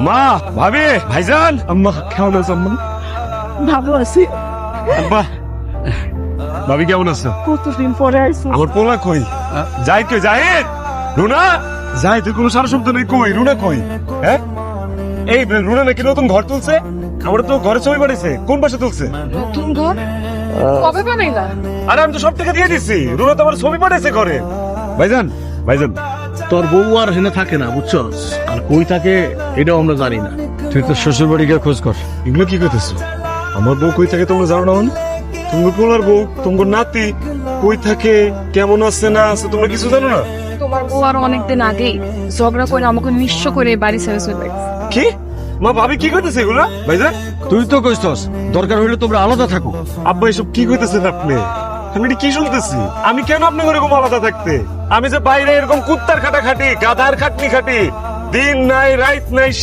মা, ভাবি, ভাইজান, আম্মা কেমন আছো আম্মা? ভালো আছি। আব্বা, ভাবি কেমন আছো? কতদিন পরে আইছো। আমার পোলা কই? যাই কই? জাহিদ, রুনা, জাহিদ কোনো সারা শব্দ নেই। কই রুনা কই? হ্যাঁ, এই রুনা নাকি নতুন ঘর তুলছে। আমার তো ঘরে ছবি পাঠিয়েছে। কোন পাশে তুলছে? নতুন ঘর কবে বানাইলা? আরে আমি তো সব টাকা দিয়ে দিছি। রুনা তো আমার ছবি পাঠিয়েছে ঘরে। ভাইজান, ভাইজান, তোর বউ আর হেনে থাকে না, বুঝছস? আর কই থাকে এটাও আমরা জানি না। তুই তো শ্বশুর বাড়ি গিয়ে খোঁজ কর। এগুলো কি করতেছো? আমার বউ কই থাকে তোমরা জানো না? তোমার পোলার বউ, তোমার নাতি কই থাকে, কেমন আছে না আছে তোমরা কিছু জানো না? তোমার বউ আর অনেকদিন আগেই ঝগড়া করে আমাকে নিঃস্ব করে বাড়ি ছেড়ে চলে গেছে। কি? মা, ভাবি কি করতেছে এগুলা? ভাইজান, তুই তো কইছস দরকার হইলে তোমরা আলাদা থাকো। আব্বা এসব কি কইতেছেন আপনি? আমি এটা কি শুনতেছি? আমি কেন আপনার এরকম আলাদা থাকতে? আমি যে বাইরে এরকম কুত্তার খাটা খাটি, গাধার খাটনি খাটি, দিন নাই রাত নাই।